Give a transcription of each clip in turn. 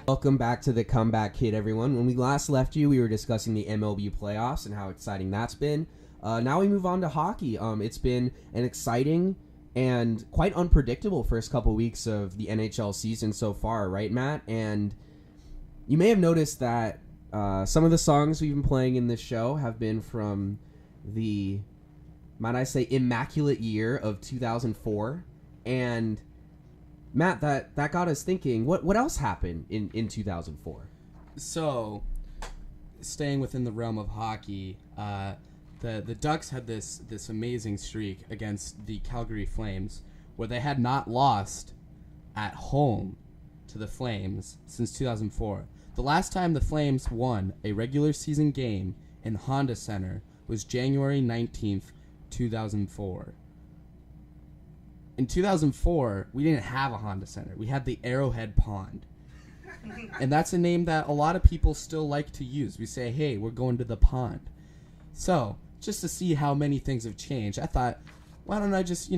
Welcome back to the Comeback Kid, everyone. When we last left you, we were discussing the MLB playoffs and how exciting that's been. Now we move on to hockey. It's been an exciting and quite unpredictable first couple weeks of the NHL season so far, right, Matt? And you may have noticed that some of the songs we've been playing in this show have been from the, might I say, immaculate year of 2004. And Matt, that got us thinking, what else happened in 2004? So, staying within the realm of hockey, the Ducks had this amazing streak against the Calgary Flames, where they had not lost at home to the Flames since 2004. The last time the Flames won a regular season game in Honda Center was January 19th, 2004. In 2004, we didn't have a Honda Center. We had the Arrowhead Pond. And that's a name that a lot of people still like to use. We say, hey, we're going to the pond. So, just to see how many things have changed, I thought, why don't I just,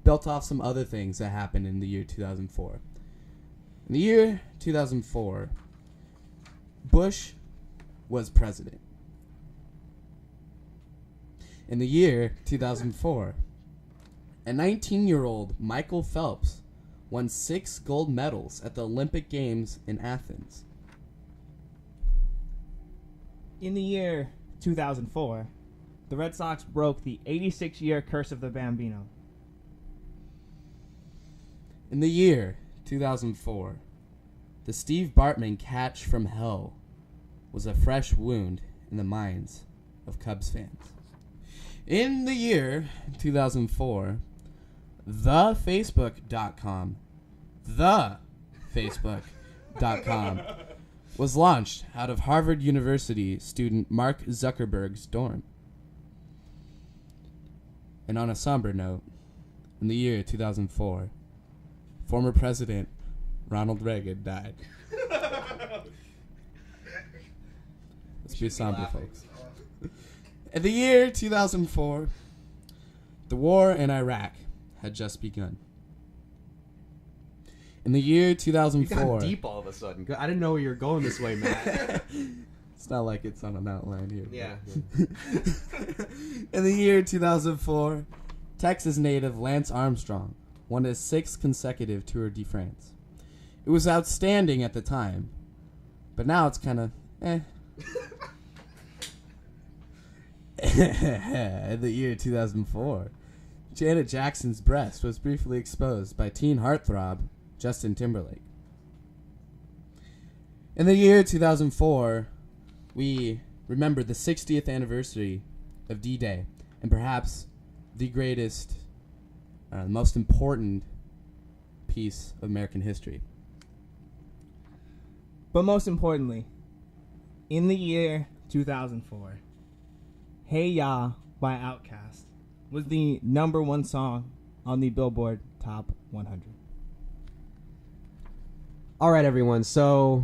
belt off some other things that happened in the year 2004. In the year 2004, Bush was president. In the year 2004, a 19-year-old Michael Phelps won 6 gold medals at the Olympic Games in Athens. In the year 2004, the Red Sox broke the 86-year curse of the Bambino. In the year 2004, the Steve Bartman catch from hell was a fresh wound in the minds of Cubs fans. In the year 2004, thefacebook.com was launched out of Harvard University student Mark Zuckerberg's dorm. And on a somber note, in the year 2004, former President Ronald Reagan died. Let's be somber, folks. In the year 2004, the war in Iraq had just begun. In the year 2004... You got deep all of a sudden. I didn't know you were going this way, Matt. It's not like it's on an outline here. Yeah. In the year 2004, Texas native Lance Armstrong won his 6th consecutive Tour de France. It was outstanding at the time, but now it's kind of In the year 2004, Janet Jackson's breast was briefly exposed by teen heartthrob Justin Timberlake. In the year 2004, we remember the 60th anniversary of D-Day, and perhaps the greatest, most important piece of American history. But most importantly, in the year 2004, Hey Ya by Outkast was the #1 song on the Billboard Top 100. All right, everyone. So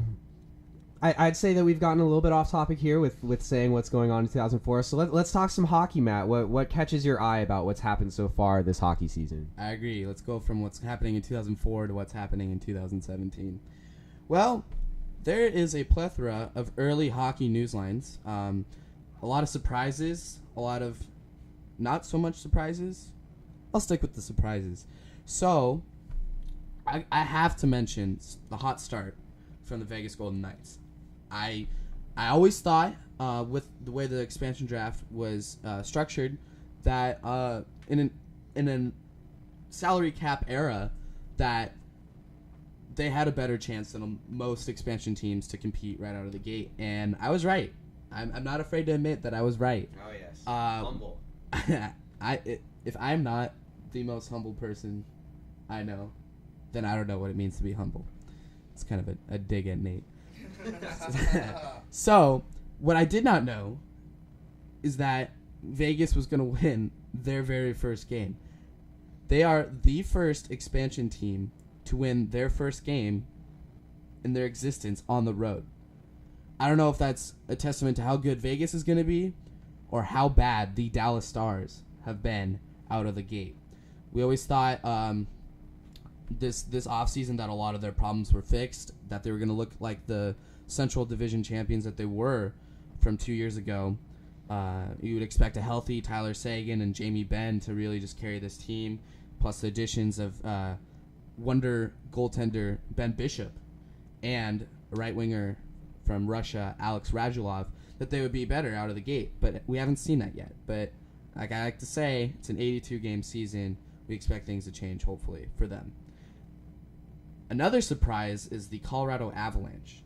I'd say that we've gotten a little bit off topic here with saying what's going on in 2004. So let's talk some hockey, Matt. What catches your eye about what's happened so far this hockey season? I agree. Let's go from what's happening in 2004 to what's happening in 2017. Well, there is a plethora of early hockey newslines. A lot of surprises, a lot of not so much surprises. I'll stick with the surprises. So, I have to mention the hot start from the Vegas Golden Knights. I always thought, with the way the expansion draft was structured, that in a salary cap era, that they had a better chance than most expansion teams to compete right out of the gate. And I was right. I'm not afraid to admit that I was right. Oh, yes. Humble. If I'm not the most humble person I know, then I don't know what it means to be humble. It's kind of a dig at Nate. So, what I did not know is that Vegas was going to win their very first game. They are the first expansion team to win their first game in their existence on the road. I don't know if that's a testament to how good Vegas is going to be or how bad the Dallas Stars have been out of the gate. We always thought this offseason that a lot of their problems were fixed, that they were going to look like the Central Division champions that they were from 2 years ago. You would expect a healthy Tyler Seguin and Jamie Benn to really just carry this team, plus the additions of wonder goaltender Ben Bishop and a right winger from Russia, Alex Radulov, that they would be better out of the gate. But we haven't seen that yet. But like I like to say, it's an 82-game season. We expect things to change, hopefully, for them. Another surprise is the Colorado Avalanche,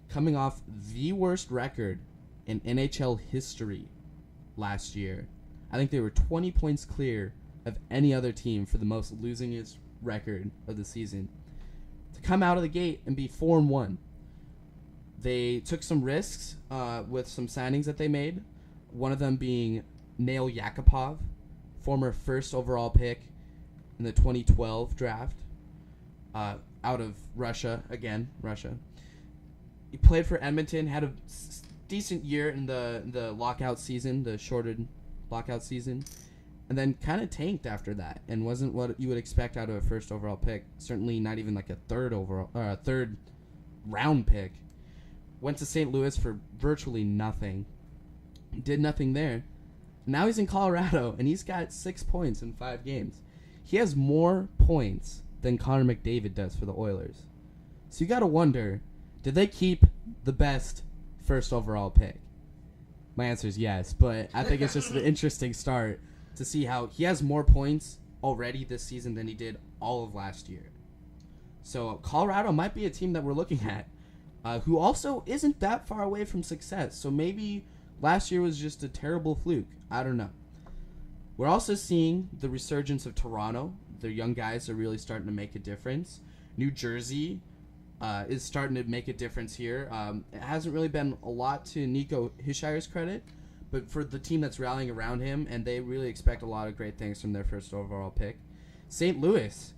coming off the worst record in NHL history last year. I think they were 20 points clear of any other team for the most losingest record of the season. To come out of the gate and be 4-1. They took some risks with some signings that they made. One of them being Nail Yakupov, former first overall pick in the 2012 draft, out of Russia. He played for Edmonton, had a decent year in the lockout season, the shortened lockout season, and then kind of tanked after that and wasn't what you would expect out of a first overall pick. Certainly not even like a third round pick. Went to St. Louis for virtually nothing. Did nothing there. Now he's in Colorado, and he's got 6 points in 5 games. He has more points than Connor McDavid does for the Oilers. So you got to wonder, did they keep the best first overall pick? My answer is yes, but I think it's just an interesting start to see how he has more points already this season than he did all of last year. So Colorado might be a team that we're looking at, who also isn't that far away from success. So maybe last year was just a terrible fluke. I don't know. We're also seeing the resurgence of Toronto. Their young guys are really starting to make a difference. New Jersey is starting to make a difference here. It hasn't really been a lot to Nico Hischier's credit, but for the team that's rallying around him, and they really expect a lot of great things from their first overall pick. St. Louis.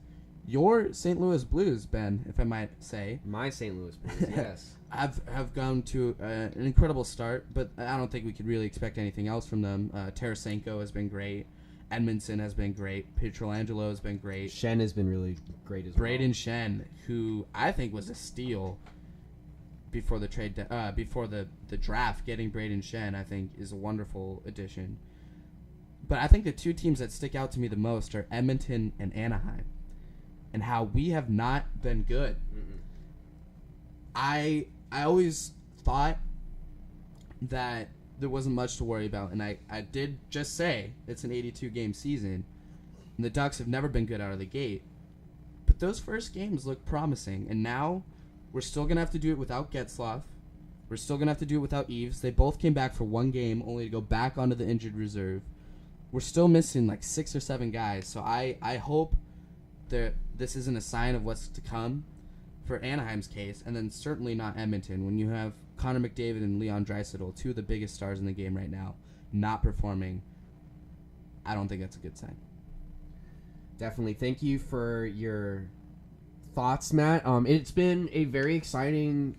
Your St. Louis Blues, Ben, if I might say. My St. Louis Blues, yes. have gone to an incredible start, but I don't think we could really expect anything else from them. Tarasenko has been great. Edmondson has been great. Pietrangelo has been great. Shen has been really great as well. Braden Shen, who I think was a steal before the trade, before the draft. Getting Braden Shen, I think, is a wonderful addition. But I think the two teams that stick out to me the most are Edmonton and Anaheim, and how we have not been good. Mm-mm. I always thought that there wasn't much to worry about, and I did just say it's an 82-game season, and the Ducks have never been good out of the gate. But those first games look promising, and now we're still going to have to do it without Getzlaf. We're still going to have to do it without Eves. They both came back for one game, only to go back onto the injured reserve. We're still missing like 6 or 7 guys, so I hope that this isn't a sign of what's to come for Anaheim's case, and then certainly not Edmonton. When you have Connor McDavid and Leon Draisaitl, two of the biggest stars in the game right now, not performing, I don't think that's a good sign. Definitely. Thank you for your thoughts, Matt. It's been a very exciting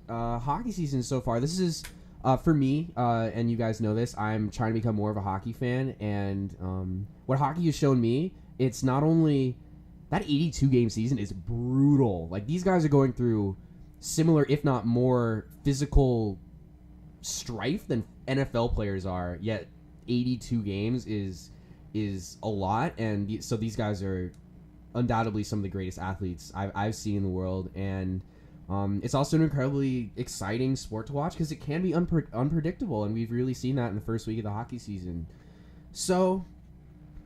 hockey season so far. This is, for me, and you guys know this, I'm trying to become more of a hockey fan, and what hockey has shown me, it's not only... That 82-game season is brutal. Like, these guys are going through similar, if not more, physical strife than NFL players are, yet 82 games is a lot, and so these guys are undoubtedly some of the greatest athletes I've seen in the world, and it's also an incredibly exciting sport to watch because it can be unpredictable, and we've really seen that in the first week of the hockey season. So...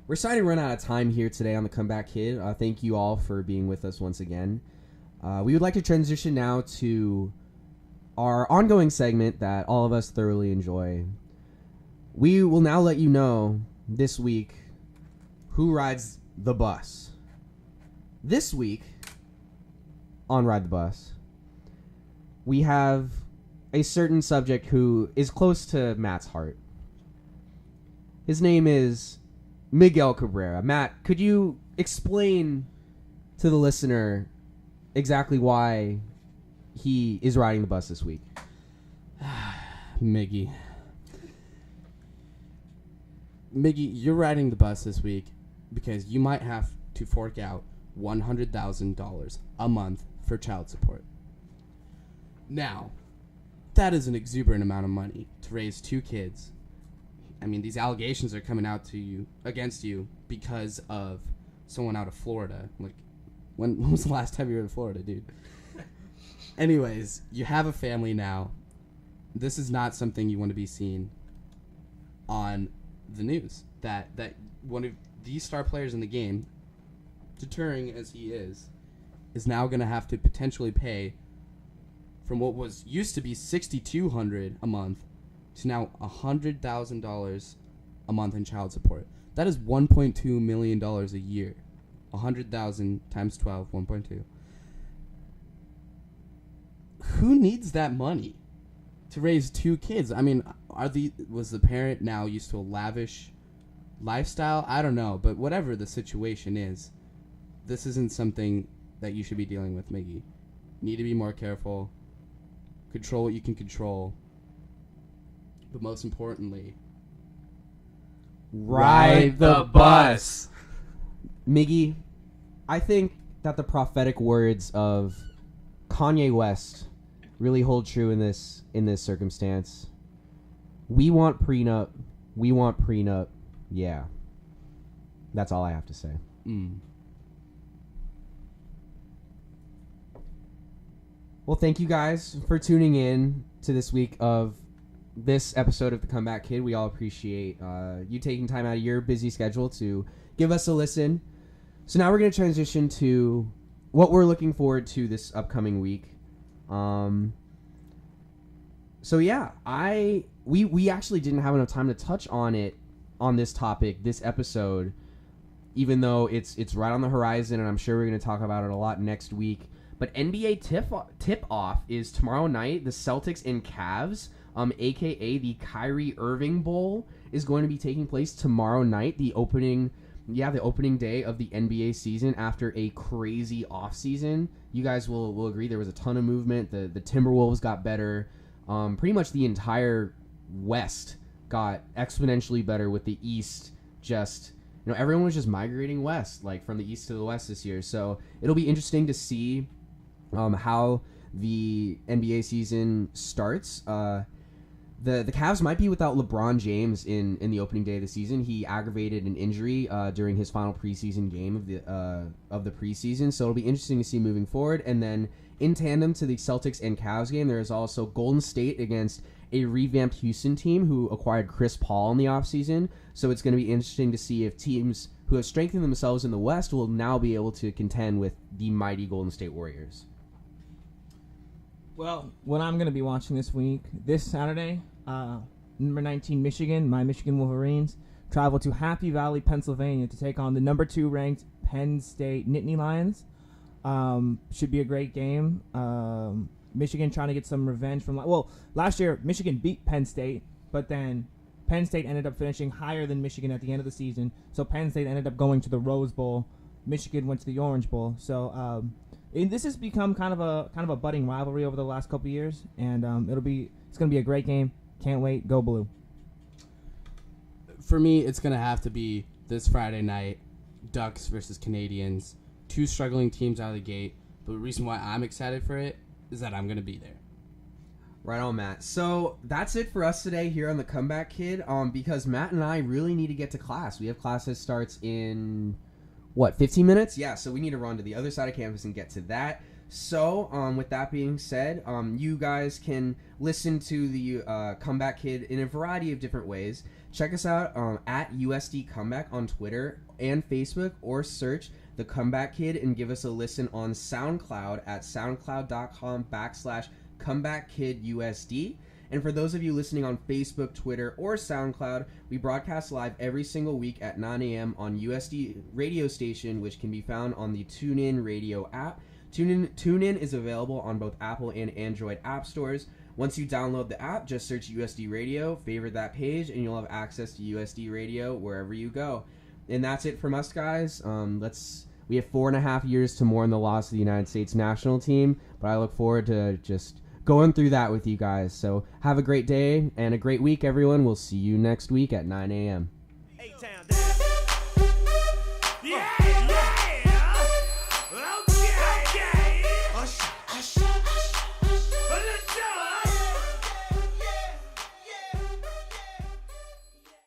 we're starting to run out of time here today on the Comeback Kid. Thank you all for being with us once again. We would like to transition now to our ongoing segment that all of us thoroughly enjoy. We will now let you know this week who rides the bus. This week on Ride the Bus, we have a certain subject who is close to Matt's heart. His name is... Miguel Cabrera. Matt, could you explain to the listener exactly why he is riding the bus this week? Miggy, you're riding the bus this week because you might have to fork out $100,000 a month for child support. Now, that is an exuberant amount of money to raise 2 kids. I mean, these allegations are coming out against you because of someone out of Florida. Like, when was the last time you were in Florida, dude? Anyways, you have a family now. This is not something you want to be seen on the news. That one of these star players in the game, deterring as he is now going to have to potentially pay from what was used to be $6,200 a month to now $100,000 a month in child support. That is $1.2 million a year. 100,000 times 12, 1.2. Who needs that money to raise 2 kids? I mean, was the parent now used to a lavish lifestyle? I don't know, but whatever the situation is, this isn't something that you should be dealing with, Miggy. Need to be more careful. Control what you can control. But most importantly, ride the bus. Miggy, I think that the prophetic words of Kanye West really hold true in this circumstance. We want prenup. We want prenup. Yeah. That's all I have to say. Well, thank you guys for tuning in to this week of this episode of The Comeback Kid. We all appreciate you taking time out of your busy schedule to give us a listen. So now we're going to transition to what we're looking forward to this upcoming week. So yeah, we actually didn't have enough time to touch on it on this topic, this episode, even though it's right on the horizon, and I'm sure we're going to talk about it a lot next week. But NBA tip-off is tomorrow night. The Celtics and Cavs, a.k.a. the Kyrie Irving Bowl, is going to be taking place tomorrow night, the opening day of the NBA season after a crazy offseason. You guys will agree there was a ton of movement. The Timberwolves got better. Pretty much the entire West got exponentially better, with the East just... everyone was just migrating west, like from the East to the West this year. So it'll be interesting to see how the NBA season starts. The Cavs might be without LeBron James in the opening day of the season. He aggravated an injury during his final preseason game of the preseason. So it'll be interesting to see moving forward. And then in tandem to the Celtics and Cavs game, there is also Golden State against a revamped Houston team who acquired Chris Paul in the offseason. So it's going to be interesting to see if teams who have strengthened themselves in the West will now be able to contend with the mighty Golden State Warriors. Well, what I'm going to be watching this Saturday, number 19 Michigan, my Michigan Wolverines, travel to Happy Valley, Pennsylvania to take on the number 2 ranked Penn State Nittany Lions. Should be a great game. Michigan trying to get some revenge from... last year, Michigan beat Penn State, but then Penn State ended up finishing higher than Michigan at the end of the season. So Penn State ended up going to the Rose Bowl. Michigan went to the Orange Bowl. So this has become kind of a budding rivalry over the last couple of years, and it's going to be a great game. Can't wait. Go Blue. For me, it's going to have to be this Friday night, Ducks versus Canadians. 2 struggling teams out of the gate. But the reason why I'm excited for it is that I'm going to be there. Right on, Matt. So that's it for us today here on The Comeback Kid, because Matt and I really need to get to class. We have class that starts in, 15 minutes? Yeah, so we need to run to the other side of campus and get to that. So with that being said, you guys can listen to the Comeback Kid in a variety of different ways. Check us out at USD Comeback on Twitter and Facebook, or search The Comeback Kid and give us a listen on SoundCloud at soundcloud.com/ComebackKidUSD. And for those of you listening on Facebook, Twitter, or SoundCloud, we broadcast live every single week at 9 a.m. on USD radio station, which can be found on the TuneIn radio app. TuneIn is available on both Apple and Android app stores. Once you download the app, just search USD Radio, favorite that page, and you'll have access to USD Radio wherever you go. And that's it from us, guys. We have 4.5 years to mourn the loss of the United States national team, but I look forward to just going through that with you guys. So have a great day and a great week, everyone. We'll see you next week at 9 a.m.